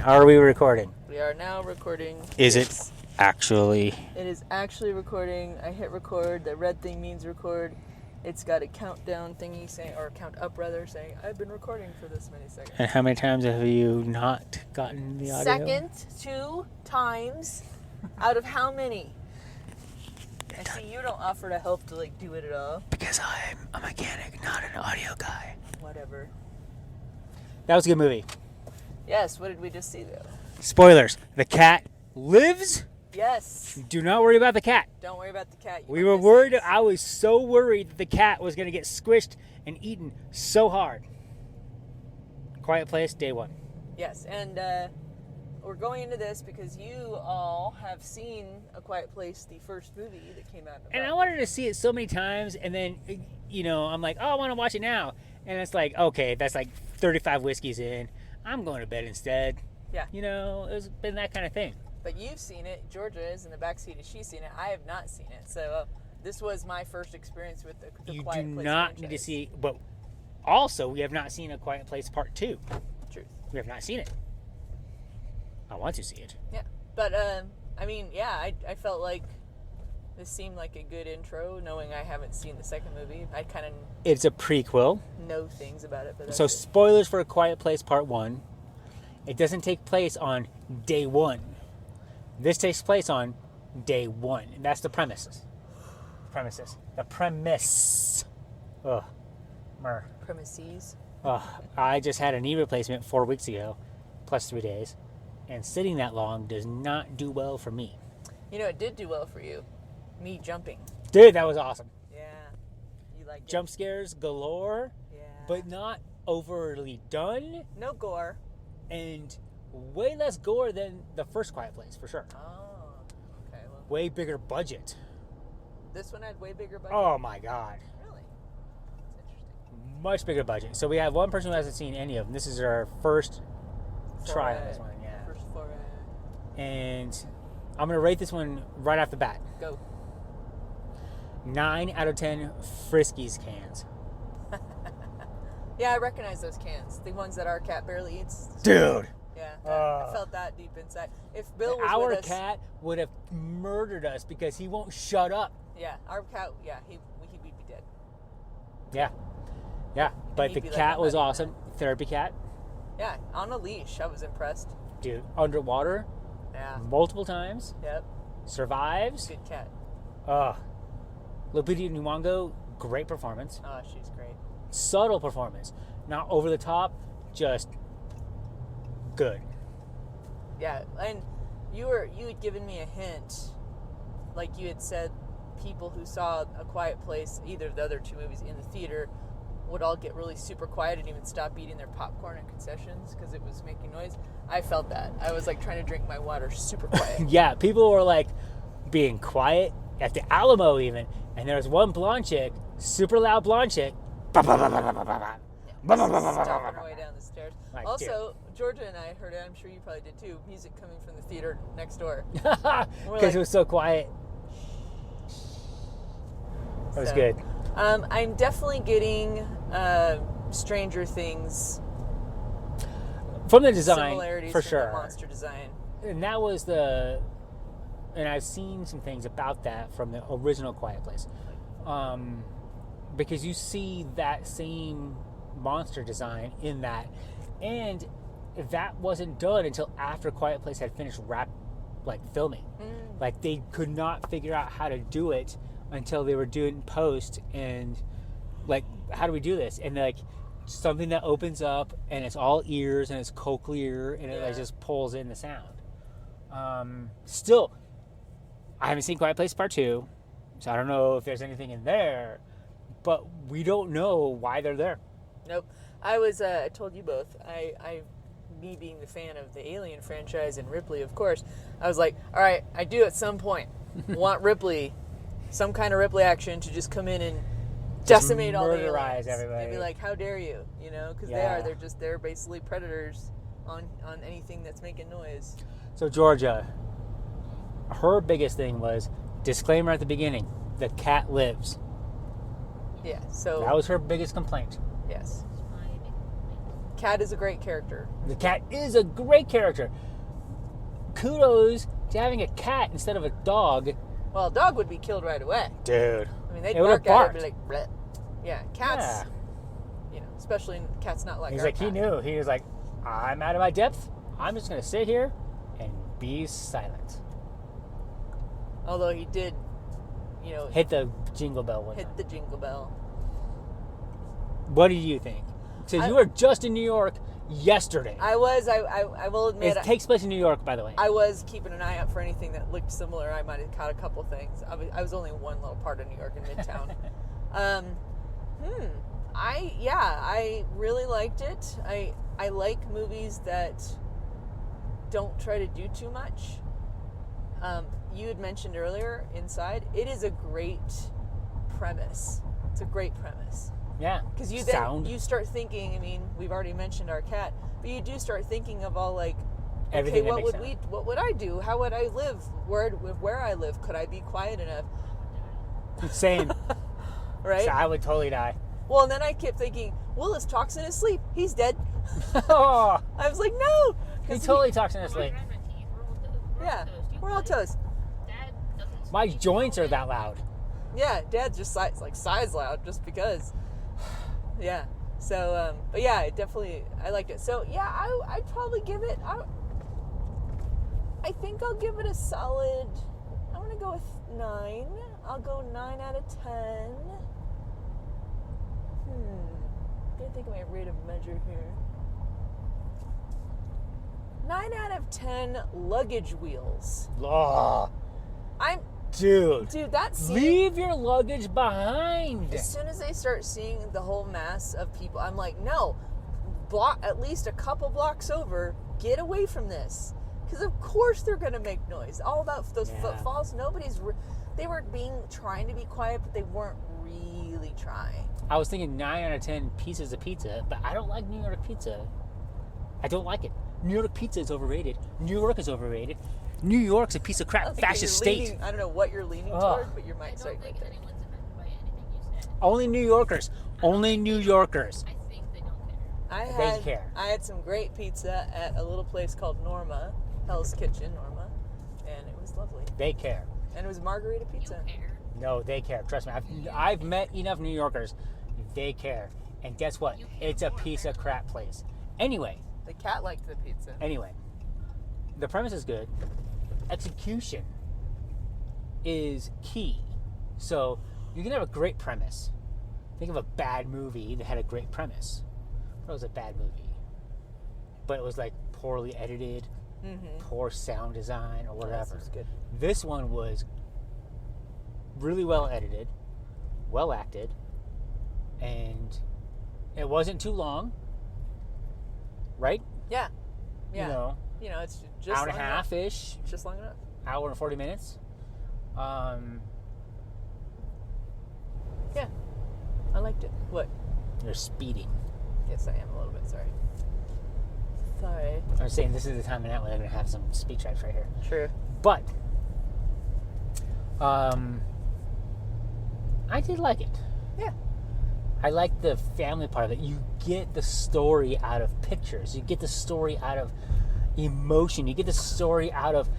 Are we recording? We are now recording. Is it actually? It is actually recording. I hit record. The red thing means record. It's got a countdown thingy saying, or count up rather, saying, I've been recording for this many seconds. And how many times have you not gotten the audio? Second, 2 times out of how many? I see you don't offer to help to do it at all. Because I'm a mechanic, not an audio guy. Whatever. That was a good movie. Yes, what did we just see though? Spoilers. The cat lives. Yes. Do not worry about the cat. Don't worry about the cat. We were worried. I was so worried that the cat was going to get squished and eaten so hard. Quiet Place, day 1. Yes, and we're going into this because you all have seen A Quiet Place, the first movie that came out. And I wanted to see it so many times, and then, I'm like, oh, I want to watch it now. And it's like, okay, that's like 35 whiskeys in. I'm going to bed instead. Yeah. It's been that kind of thing. But you've seen it. Georgia is in the backseat and she's seen it. I have not seen it. So this was my first experience with the Quiet Place You do not franchise. need to see, but also we have not seen A Quiet Place Part 2. Truth. We have not seen it. I want to see it. Yeah. But, I felt like this seemed like a good intro, knowing I haven't seen the second movie. I kind of It's a prequel. know things about it. But So spoilers for A Quiet Place Part 1. It doesn't take place on day 1. This takes place on day 1. And that's the premises. The premise. Ugh. Mer. Premises. Ugh. I just had a knee replacement 4 weeks ago, plus 3 days. And sitting that long does not do well for me. It did do well for you. Me jumping. Dude, that was awesome. Yeah. You like Jump scares galore, Yeah. but not overly done. No gore. And way less gore than the first Quiet Place, for sure. Oh. Okay. Well, Way bigger budget. this one had way bigger budget. Oh my god. Really? That's interesting. Much bigger budget. So we have one person who hasn't seen any of them. This is our first try on this one, yeah. First foray. And I'm going to rate this one right off the bat. Go. 9 out of 10 Friskies cans. Yeah, I recognize those cans. The ones that our cat barely eats. Dude! Yeah, I felt that deep inside. If Bill was Our with us, cat would have murdered us because he won't shut up. yeah, our cat, yeah, he'd be dead. Yeah. But he'd the be like, cat "I'm was not doing awesome. Therapy cat. Yeah, on a leash. I was impressed. Dude, underwater Yeah. multiple times. Yep. Survives. Good cat. Lupita Nyong'o, great performance. Oh, she's great. Subtle performance. Not over the top, just good. Yeah, and you had given me a hint, like you had said, people who saw A Quiet Place, either of the other 2 movies in the theater, would all get really super quiet and even stop eating their popcorn and concessions because it was making noise. I felt that. I was like trying to drink my water super quiet. Yeah, people were like being quiet at the Alamo even, and there was one blonde chick, super loud blonde chick, Stomping her way down the stairs. Like, Also, Georgia and I heard it. I'm sure you probably did too. Music coming from the theater next door. because it was so quiet. That was good. I'm definitely getting Stranger Things From the design, similarities for from sure. the monster design. And that was and I've seen some things about that from the original Quiet Place. Because you see that same monster design in that. And that wasn't done until after Quiet Place had finished filming. Like, they could not figure out how to do it until they were doing post, and like, how do we do this? And like, something that opens up and it's all ears and it's cochlear and it just pulls in the sound. Still, I haven't seen Quiet Place Part 2, so I don't know if there's anything in there, but we don't know why they're there. Nope. I told you both, me being the fan of the Alien franchise and Ripley, of course, I was like, all right, I do at some point want Ripley, some kind of Ripley action to just come in and decimate all the aliens. Everybody. They'd be like, how dare you? Because they're basically predators on anything that's making noise. So Georgia, her biggest thing was, disclaimer at the beginning, the cat lives. Yeah, so... That was her biggest complaint. Yes. Cat is a great character. The cat is a great character. Kudos to having a cat instead of a dog. Well, a dog would be killed right away. Dude. I mean, they'd It would've bark at it barked. and be like, bleh. Yeah, cats, Yeah. you know, especially cats not like He's our like, he cat. knew. He was like, I'm out of my depth. I'm just going to sit here and be silent. Although he did, you know, Hit the jingle bell one hit time. the jingle bell. What do you think? Because I- you were just in New York yesterday. I will admit, It takes place in New York, by the way. I was keeping an eye out for anything that looked similar. I might have caught a couple things. I was only one little part of New York in Midtown. I really liked it. I like movies that don't try to do too much. You had mentioned earlier, Inside. It is a great premise. It's a great premise. Yeah. Because you Sound. then you start thinking. I mean, we've already mentioned our cat, but you do start thinking of all like, Everything okay, that makes what would I do? How would I live? Where I live? Could I be quiet enough? Same. Right. So I would totally die. Well, and then I kept thinking, Willis talks in his sleep. He's dead. Oh, I was like, no. he 'Cause totally talks in his sleep. Yeah, we're all toast. Dad doesn't My speak joints all are day. that loud. Yeah, Dad just sighs loud just because. Yeah. So, but yeah, I liked it. So yeah, I'd probably give it. I think I'll give it a solid. I'm gonna go with 9. I'll go 9 out of 10. Gotta think of my rate of measure here. 9 out of 10 luggage wheels. Oh, I'm dude. dude. That scene. Leave your luggage behind. As soon as they start seeing the whole mass of people, I'm like, no, block at least a couple blocks over. Get away from this, because of course they're gonna make noise. All about those Yeah. footfalls. They were trying to be quiet, but they weren't really trying. I was thinking 9 out of 10 pieces of pizza, but I don't like New York pizza. I don't like it. New York pizza is overrated. New York is overrated. New York's a piece of I crap don't think fascist you're state. leaning- I don't know what you're leaning Ugh. toward, but you I might don't start right think there. anyone's offended by anything you said. Only New Yorkers. Only New Yorkers. I think they don't care. They care. I had some great pizza at a little place called Norma, Hell's Kitchen, Norma, and it was lovely. They care. And it was margarita You pizza. care. No, they care. Trust me. I've met enough New Yorkers. They care. And guess what? You care It's a more, piece of crap place. Anyway, The cat liked the pizza. the premise is good. Execution is key. So you can have a great premise. Think of a bad movie that had a great premise. It was a bad movie, but it was like poorly edited, poor sound design, or whatever. This was good. This one was really well edited, well acted, and it wasn't too long. Right? Yeah. Yeah. You know, It's just hour and a long enough. half ish, It's just long enough. hour and 40 minutes. Yeah. I liked it. What? You're speeding. Yes, I am a little bit. Sorry. Sorry. I was saying this is the time of night when they're gonna have some speed traps right here. True. But I did like it. Yeah. I like the family part of it. You get the story out of pictures. You get the story out of emotion. You get the story out of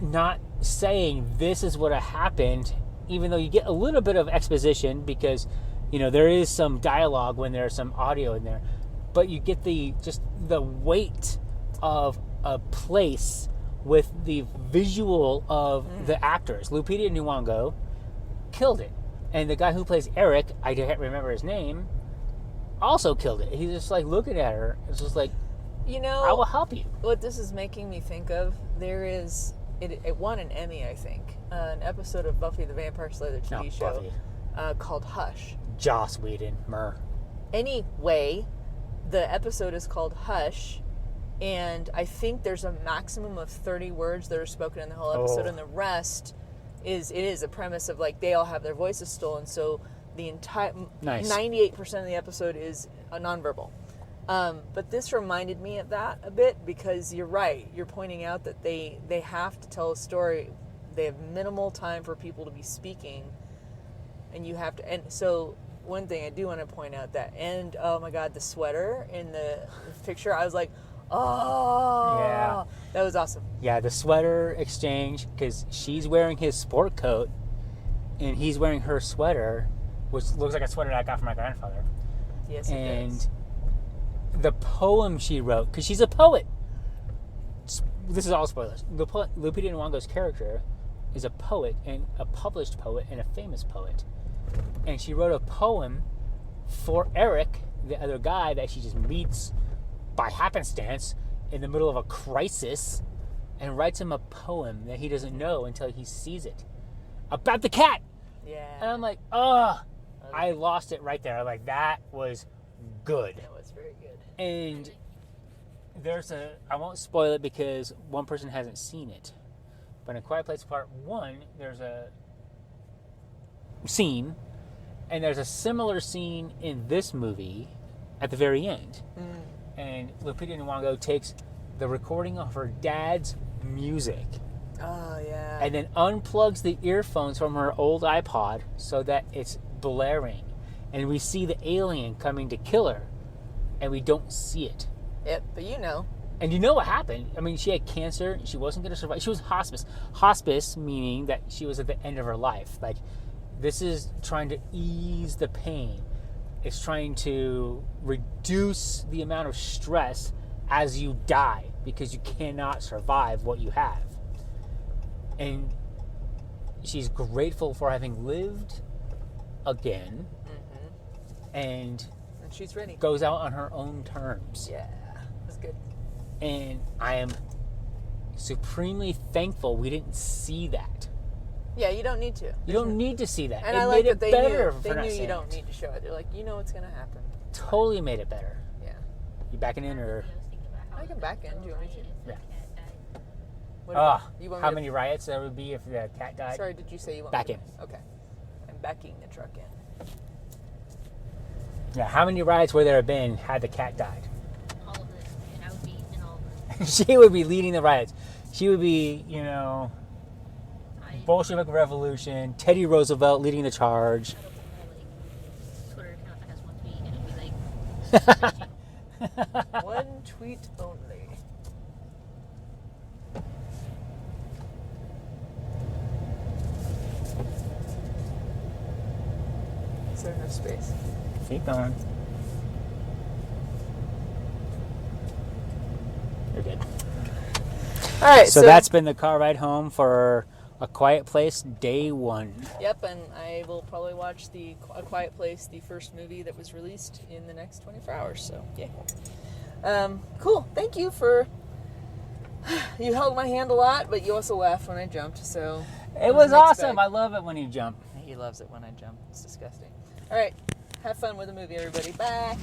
not saying this is what happened, even though you get a little bit of exposition because there is some dialogue when there's some audio in there, but you get the weight of a place with the visual of the actors. Lupita Nyong'o killed it. And the guy who plays Eric, I can't remember his name, also killed it. He's just like looking at her. It's just like, I will help you. What this is making me think of, it won an Emmy, I think, an episode of Buffy the Vampire Slayer, the TV Not show, Buffy. called Hush. Joss Whedon, Murr. Anyway, the episode is called Hush, and I think there's a maximum of 30 words that are spoken in the whole episode, Oh. and the rest is a premise of like they all have their voices stolen, so the entire Nice. 98% of the episode is nonverbal. But this reminded me of that a bit because you're right. You're pointing out that they have to tell a story. They have minimal time for people to be speaking, and you have to. And so one thing I do want to point out that, and oh my God, the sweater in the picture, I was like, oh, Yeah. that was awesome. Yeah, the sweater exchange, because she's wearing his sport coat and he's wearing her sweater, which looks like a sweater that I got from my grandfather. Yes, it And does. the poem she wrote, because she's a poet. This is all spoilers. Lupita Nyong'o's character is a poet, and a published poet and a famous poet. And she wrote a poem for Eric, the other guy that she just meets by happenstance in the middle of a crisis, and writes him a poem that he doesn't know until he sees it about the cat. Yeah. And I'm like, oh, I lost it right there. Like, that was good. That was very good. And I won't spoil it because one person hasn't seen it, but in A Quiet Place Part 1, there's a scene, and there's a similar scene in this movie at the very end. And Lupita Nyong'o takes the recording of her dad's music Oh, yeah. and then unplugs the earphones from her old iPod so that it's blaring. And we see the alien coming to kill her, and we don't see it. Yep, but you know. And you know what happened? I mean, she had cancer. She wasn't going to survive. She was hospice. Hospice meaning that she was at the end of her life. Like, this is trying to ease the pain. It's trying to reduce the amount of stress as you die, because you cannot survive what you have. And she's grateful for having lived again, and she's ready. goes out on her own terms. Yeah, that's good. And I am supremely thankful we didn't see that. Yeah, you don't need to. You don't need to see that. And it I like made that it they better knew. for They not knew seeing you don't it. need to show it. They're like, you know what's gonna happen. Totally made it better. Yeah. You backing in, or I can back in. Do you want me to? Yeah. What about, you want me how to- many riots there would be if the cat died? Sorry, did you say you want Back me in. to- Okay. I'm backing the truck in. Yeah, how many riots would there have been had the cat died? All of them. And I would be in all of them. She would be leading the riots. She would be, I Bolshevik Revolution, Teddy Roosevelt leading the charge. I don't know, like, Twitter account that has one tweet, and it'd be like, One tweet only. Is there enough space? Keep going. You're good. All right. So that's been the car ride home for A Quiet Place Day 1. Yep, and I will probably watch A Quiet Place, the first movie that was released in the next 24 hours. So yeah. Cool. Thank you for. You held my hand a lot, but you also laughed when I jumped. So It was a mixed awesome. bag. I love it when you jump. He loves it when I jump. It's disgusting. All right. Have fun with the movie, everybody. Bye.